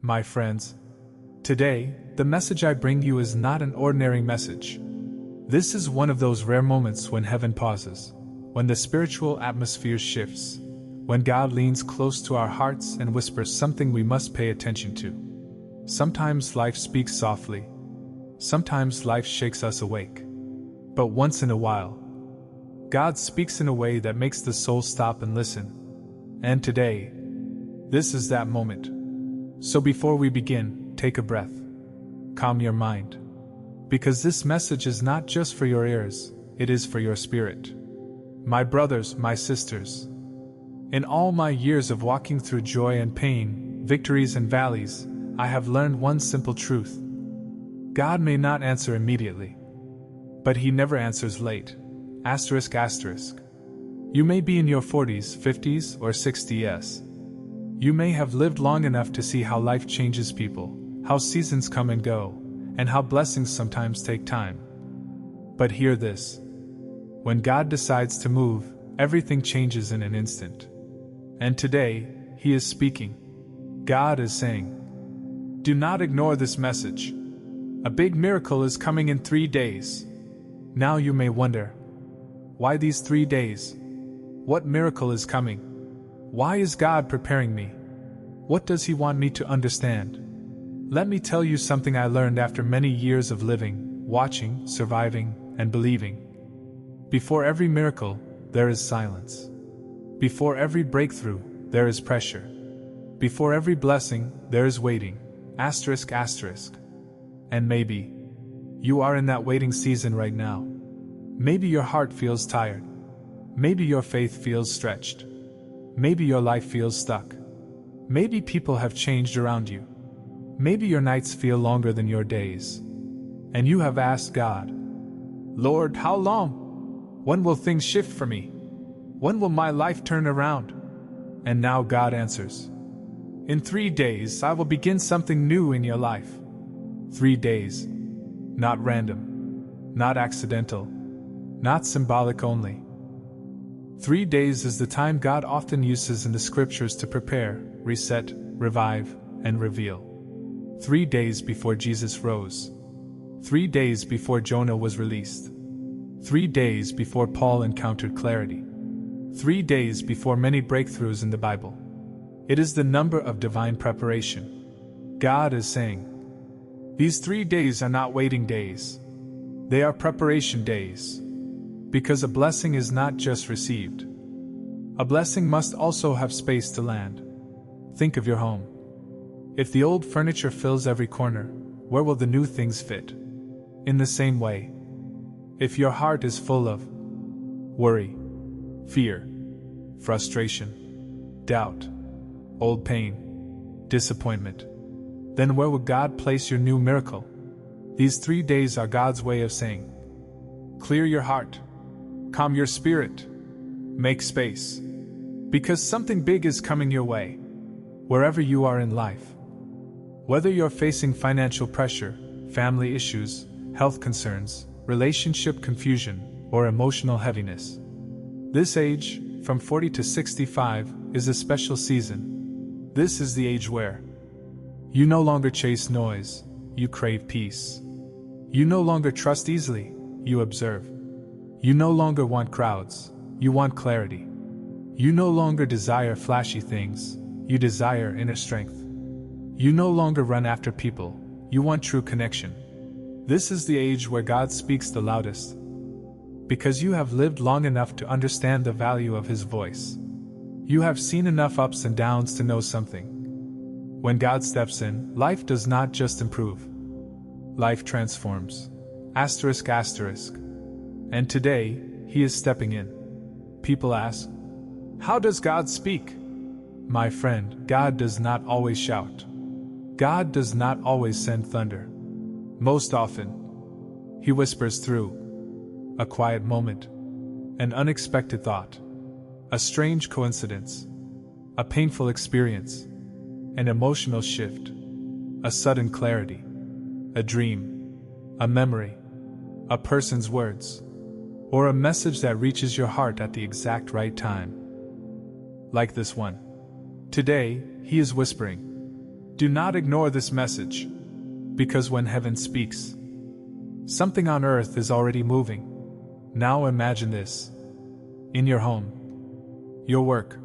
My friends, today, the message I bring you is not an ordinary message. This is one of those rare moments when heaven pauses, when the spiritual atmosphere shifts, when God leans close to our hearts and whispers something we must pay attention to. Sometimes life speaks softly. Sometimes life shakes us awake. But once in a while, God speaks in a way that makes the soul stop and listen. And today, this is that moment. So before we begin, take a breath. Calm your mind. Because this message is not just for your ears, it is for your spirit. My brothers, my sisters, in all my years of walking through joy and pain, victories and valleys, I have learned one simple truth. God may not answer immediately, but He never answers late. Asterisk, asterisk. You may be in your 40s, 50s, or 60s. You may have lived long enough to see how life changes people, how seasons come and go, and how blessings sometimes take time. But hear this. When God decides to move, everything changes in an instant. And today, He is speaking. God is saying, do not ignore this message. A big miracle is coming in 3 days. Now you may wonder, why these 3 days? What miracle is coming? Why is God preparing me? What does He want me to understand? Let me tell you something I learned after many years of living, watching, surviving, and believing. Before every miracle, there is silence. Before every breakthrough, there is pressure. Before every blessing, there is waiting. Asterisk, asterisk. And maybe you are in that waiting season right now. Maybe your heart feels tired. Maybe your faith feels stretched. Maybe your life feels stuck. Maybe people have changed around you. Maybe your nights feel longer than your days. And you have asked God, Lord, how long? When will things shift for me? When will my life turn around? And now God answers, in 3 days I will begin something new in your life. 3 days. Not random. Not accidental. Not symbolic only. 3 days is the time God often uses in the scriptures to prepare, reset, revive, and reveal. 3 days before Jesus rose. 3 days before Jonah was released. 3 days before Paul encountered clarity. 3 days before many breakthroughs in the Bible. It is the number of divine preparation. God is saying, these 3 days are not waiting days. They are preparation days. Because a blessing is not just received. A blessing must also have space to land. Think of your home. If the old furniture fills every corner, where will the new things fit? In the same way, if your heart is full of worry, fear, frustration, doubt, old pain, disappointment, then where will God place your new miracle? These 3 days are God's way of saying, clear your heart. Calm your spirit. Make space. Because something big is coming your way, wherever you are in life. Whether you're facing financial pressure, family issues, health concerns, relationship confusion, or emotional heaviness. This age, from 40 to 65, is a special season. This is the age where you no longer chase noise, you crave peace. You no longer trust easily, you observe. You no longer want crowds, you want clarity. You no longer desire flashy things, you desire inner strength. You no longer run after people, you want true connection. This is the age where God speaks the loudest. Because you have lived long enough to understand the value of His voice. You have seen enough ups and downs to know something. When God steps in, life does not just improve. Life transforms. Asterisk, asterisk. And today, He is stepping in. People ask, how does God speak? My friend, God does not always shout. God does not always send thunder. Most often, He whispers through a quiet moment, an unexpected thought, a strange coincidence, a painful experience, an emotional shift, a sudden clarity, a dream, a memory, a person's words, or a message that reaches your heart at the exact right time. Like this one. Today, He is whispering, Do not ignore this message, because when heaven speaks, something on earth is already moving. Now imagine this. In your home, your work,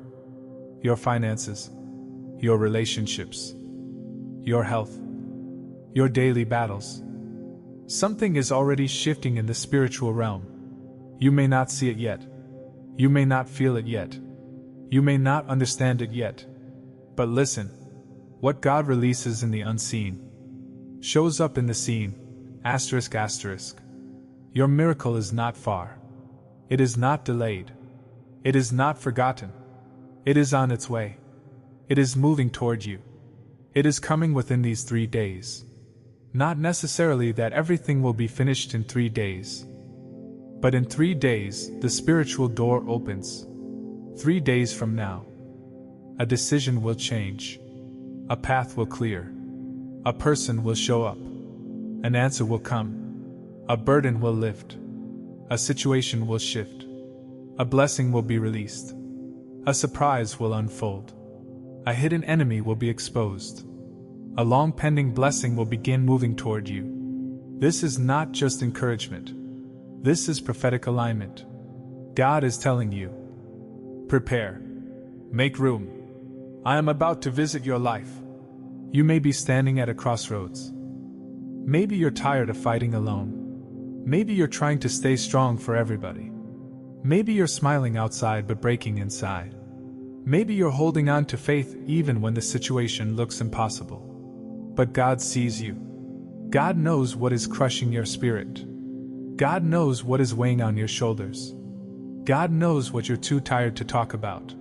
your finances, your relationships, your health, your daily battles. Something is already shifting in the spiritual realm. You may not see it yet. You may not feel it yet. You may not understand it yet. But listen, what God releases in the unseen shows up in the seen. Asterisk asterisk. Your miracle is not far. It is not delayed. It is not forgotten. It is on its way. It is moving toward you. It is coming within these 3 days. Not necessarily that everything will be finished in 3 days. But in 3 days, the spiritual door opens. 3 days from now, a decision will change. A path will clear. A person will show up. An answer will come. A burden will lift. A situation will shift. A blessing will be released. A surprise will unfold. A hidden enemy will be exposed. A long pending blessing will begin moving toward you. This is not just encouragement. This is prophetic alignment. God is telling you, prepare. Make room. I am about to visit your life. You may be standing at a crossroads. Maybe you're tired of fighting alone. Maybe you're trying to stay strong for everybody. Maybe you're smiling outside but breaking inside. Maybe you're holding on to faith even when the situation looks impossible. But God sees you. God knows what is crushing your spirit. God knows what is weighing on your shoulders. God knows what you're too tired to talk about.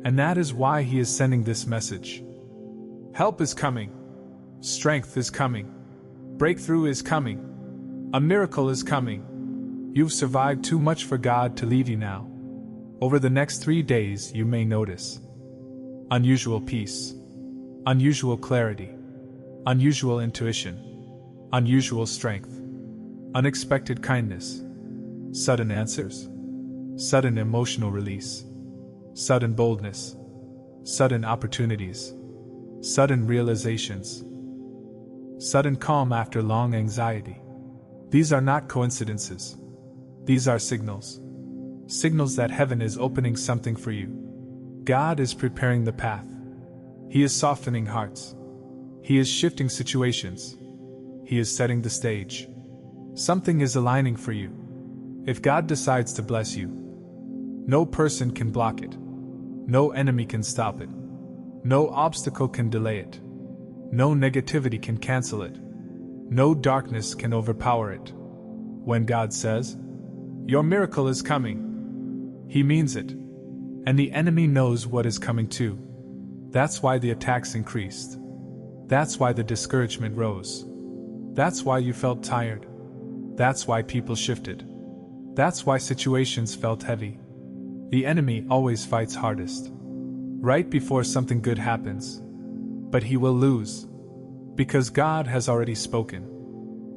And that is why He is sending this message. Help is coming. Strength is coming. Breakthrough is coming. A miracle is coming. You've survived too much for God to leave you now. Over the next 3 days, you may notice unusual peace, unusual clarity, unusual intuition, unusual strength, unexpected kindness, sudden answers, sudden emotional release, sudden boldness, sudden opportunities, sudden realizations, sudden calm after long anxiety. These are not coincidences. These are signals. Signals that heaven is opening something for you. God is preparing the path. He is softening hearts. He is shifting situations. He is setting the stage. Something is aligning for you. If God decides to bless you, no person can block it. No enemy can stop it. No obstacle can delay it. No negativity can cancel it. No darkness can overpower it. When God says, "Your miracle is coming," He means it. And the enemy knows what is coming too. That's why the attacks increased. That's why the discouragement rose. That's why you felt tired. That's why people shifted. That's why situations felt heavy. The enemy always fights hardest right before something good happens. But he will lose, because God has already spoken.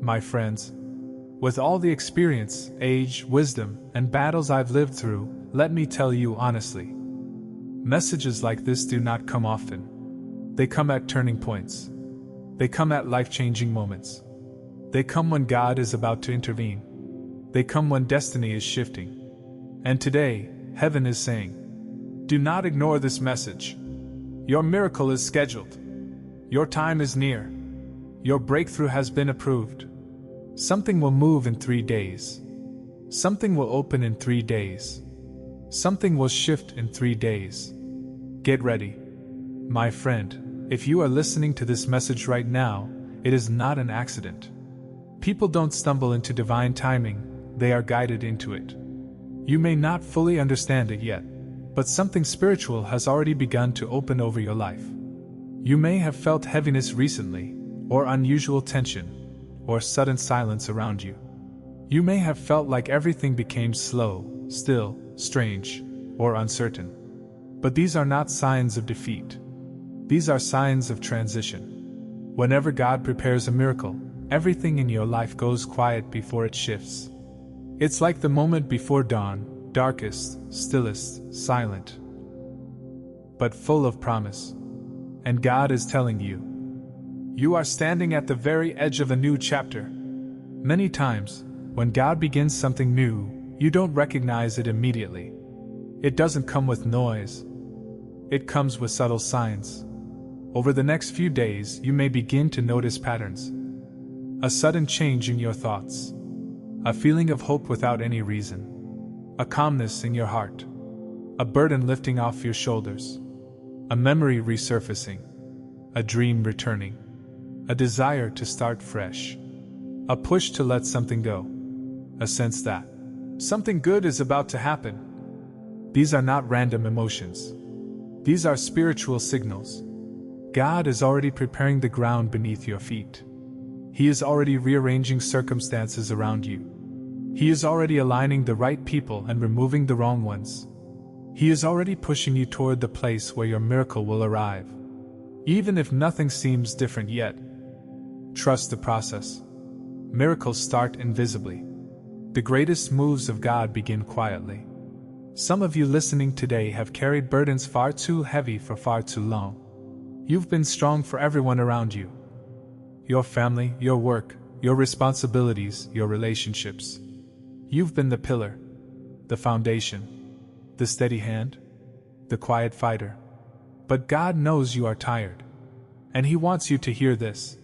My friends, with all the experience, age, wisdom, and battles I've lived through, let me tell you honestly, messages like this do not come often. They come at turning points. They come at life-changing moments. They come when God is about to intervene. They come when destiny is shifting. And today, heaven is saying, do not ignore this message. Your miracle is scheduled. Your time is near. Your breakthrough has been approved. Something will move in 3 days. Something will open in 3 days. Something will shift in 3 days. Get ready. My friend, if you are listening to this message right now, it is not an accident. People don't stumble into divine timing, they are guided into it. You may not fully understand it yet, but something spiritual has already begun to open over your life. You may have felt heaviness recently, or unusual tension, or sudden silence around you. You may have felt like everything became slow, still, strange, or uncertain. But these are not signs of defeat. These are signs of transition. Whenever God prepares a miracle, everything in your life goes quiet before it shifts. It's like the moment before dawn, darkest, stillest, silent, but full of promise. And God is telling you, You are standing at the very edge of a new chapter. Many times, when God begins something new, you don't recognize it immediately. It doesn't come with noise. It comes with subtle signs. Over the next few days, you may begin to notice patterns. A sudden change in your thoughts. A feeling of hope without any reason. A calmness in your heart. A burden lifting off your shoulders. A memory resurfacing. A dream returning. A desire to start fresh. A push to let something go. A sense that something good is about to happen. These are not random emotions. These are spiritual signals. God is already preparing the ground beneath your feet. He is already rearranging circumstances around you. He is already aligning the right people and removing the wrong ones. He is already pushing you toward the place where your miracle will arrive. Even if nothing seems different yet, trust the process. Miracles start invisibly. The greatest moves of God begin quietly. Some of you listening today have carried burdens far too heavy for far too long. You've been strong for everyone around you. Your family, your work, your responsibilities, your relationships. You've been the pillar, the foundation, the steady hand, the quiet fighter. But God knows you are tired, and He wants you to hear this.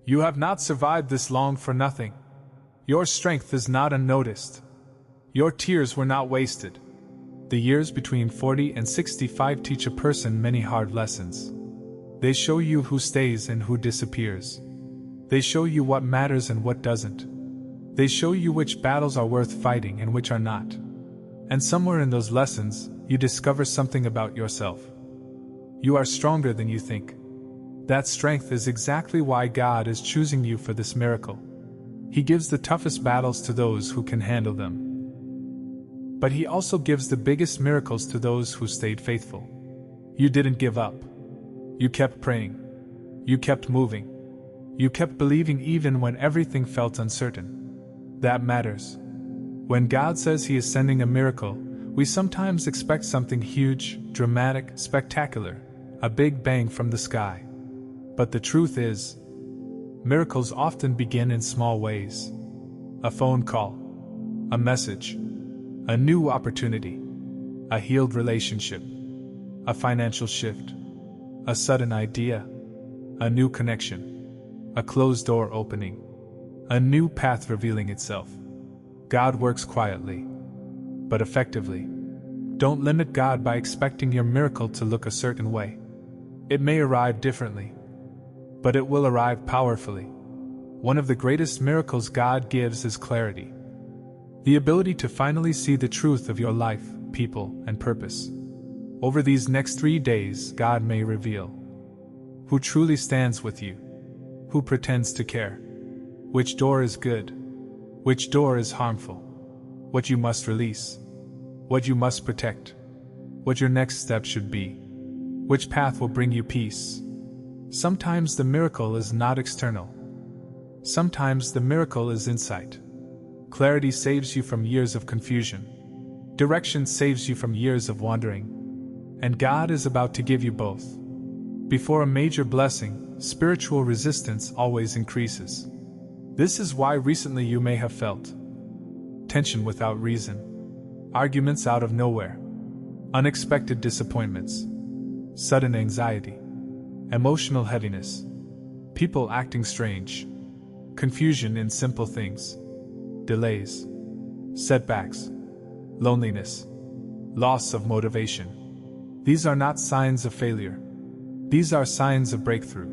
You have not survived this long for nothing. Your strength is not unnoticed. Your tears were not wasted. The years between 40 and 65 teach a person many hard lessons. They show you who stays and who disappears. They show you what matters and what doesn't. They show you which battles are worth fighting and which are not. And somewhere in those lessons, you discover something about yourself. You are stronger than you think. That strength is exactly why God is choosing you for this miracle. He gives the toughest battles to those who can handle them. But He also gives the biggest miracles to those who stayed faithful. You didn't give up. You kept praying. You kept moving. You kept believing even when everything felt uncertain. That matters. When God says He is sending a miracle, we sometimes expect something huge, dramatic, spectacular, a big bang from the sky. But the truth is, miracles often begin in small ways. A phone call, a message, a new opportunity, a healed relationship, a financial shift, a sudden idea, a new connection, a closed door opening, a new path revealing itself. God works quietly, but effectively. Don't limit God by expecting your miracle to look a certain way. It may arrive differently, but it will arrive powerfully. One of the greatest miracles God gives is clarity. The ability to finally see the truth of your life, people, and purpose. Over these next 3 days, God may reveal who truly stands with you, who pretends to care, which door is good, which door is harmful, what you must release, what you must protect, what your next step should be, which path will bring you peace. Sometimes the miracle is not external. Sometimes the miracle is insight. Clarity saves you from years of confusion. Direction saves you from years of wandering. And God is about to give you both. Before a major blessing, spiritual resistance always increases. This is why recently you may have felt tension without reason, arguments out of nowhere, unexpected disappointments, sudden anxiety, emotional heaviness, people acting strange, confusion in simple things, delays, setbacks, loneliness, loss of motivation. These are not signs of failure. These are signs of breakthrough.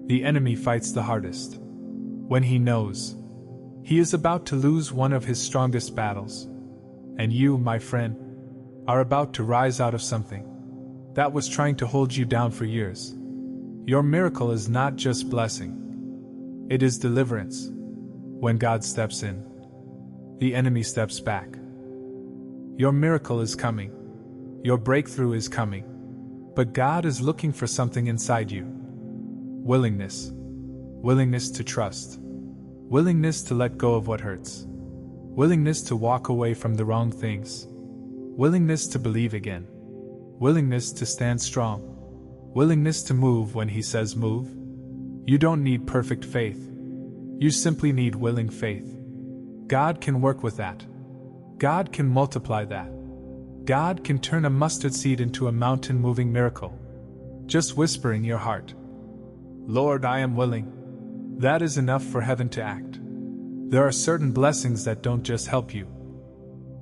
The enemy fights the hardest when he knows he is about to lose one of his strongest battles. And you, my friend, are about to rise out of something that was trying to hold you down for years. Your miracle is not just blessing. It is deliverance. When God steps in, the enemy steps back. Your miracle is coming. Your breakthrough is coming. But God is looking for something inside you. Willingness. Willingness to trust. Willingness to let go of what hurts. Willingness to walk away from the wrong things. Willingness to believe again. Willingness to stand strong. Willingness to move when He says move. You don't need perfect faith. You simply need willing faith. God can work with that. God can multiply that. God can turn a mustard seed into a mountain-moving miracle. Just whisper in your heart, "Lord, I am willing." That is enough for heaven to act. There are certain blessings that don't just help you.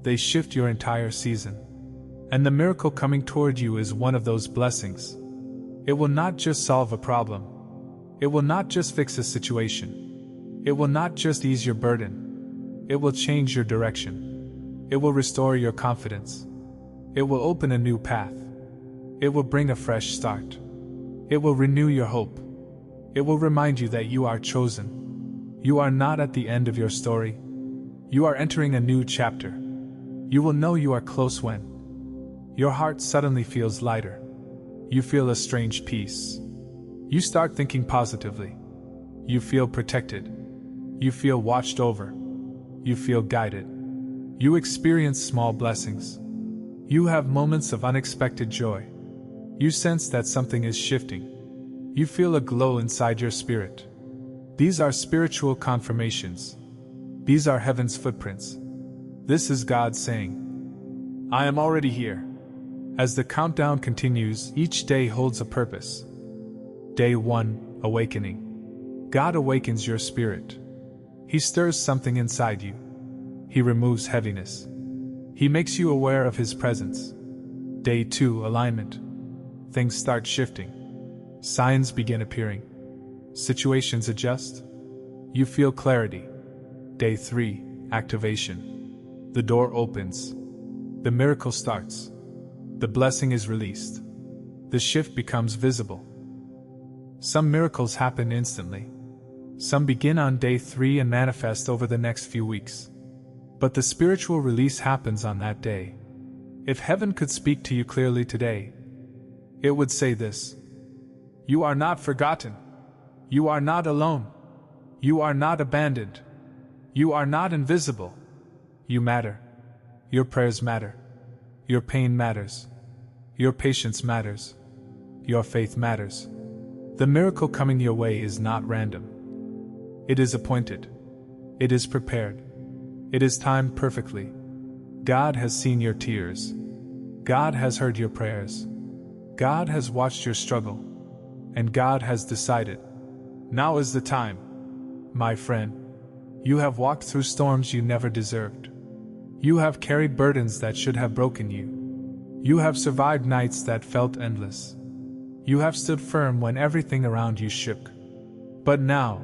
They shift your entire season. And the miracle coming toward you is one of those blessings. It will not just solve a problem. It will not just fix a situation. It will not just ease your burden. It will change your direction. It will restore your confidence. It will open a new path. It will bring a fresh start. It will renew your hope. It will remind you that you are chosen. You are not at the end of your story. You are entering a new chapter. You will know you are close when your heart suddenly feels lighter. You feel a strange peace. You start thinking positively. You feel protected. You feel watched over. You feel guided. You experience small blessings. You have moments of unexpected joy. You sense that something is shifting. You feel a glow inside your spirit. These are spiritual confirmations. These are heaven's footprints. This is God saying, "I am already here." As the countdown continues, each day holds a purpose. Day 1, Awakening. God awakens your spirit. He stirs something inside you. He removes heaviness. He makes you aware of His presence. Day 2, Alignment. Things start shifting. Signs begin appearing. Situations adjust. You feel clarity. Day 3, Activation. The door opens. The miracle starts. The blessing is released. The shift becomes visible. Some miracles happen instantly. Some begin on day 3 and manifest over the next few weeks. But the spiritual release happens on that day. If heaven could speak to you clearly today, it would say this: "You are not forgotten. You are not alone. You are not abandoned. You are not invisible. You matter. Your prayers matter. Your pain matters. Your patience matters. Your faith matters." The miracle coming your way is not random. It is appointed. It is prepared. It is timed perfectly. God has seen your tears. God has heard your prayers. God has watched your struggle. And God has decided, now is the time. My friend, you have walked through storms you never deserved. You have carried burdens that should have broken you. You have survived nights that felt endless. You have stood firm when everything around you shook. But now,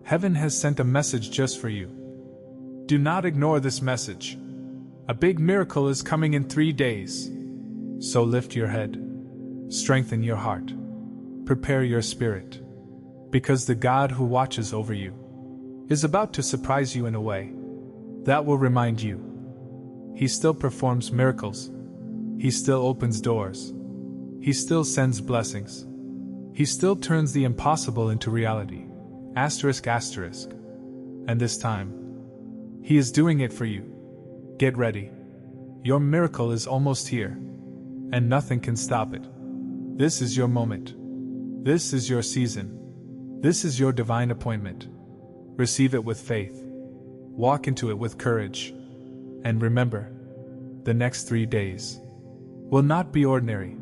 heaven has sent a message just for you. Do not ignore this message. A big miracle is coming in 3 days. So lift your head. Strengthen your heart. Prepare your spirit. Because the God who watches over you is about to surprise you in a way that will remind you He still performs miracles. He still opens doors. He still sends blessings. He still turns the impossible into reality. Asterisk, asterisk. And this time, He is doing it for you. Get ready. Your miracle is almost here. And nothing can stop it. This is your moment. This is your season. This is your divine appointment. Receive it with faith. Walk into it with courage. And remember, the next 3 days will not be ordinary.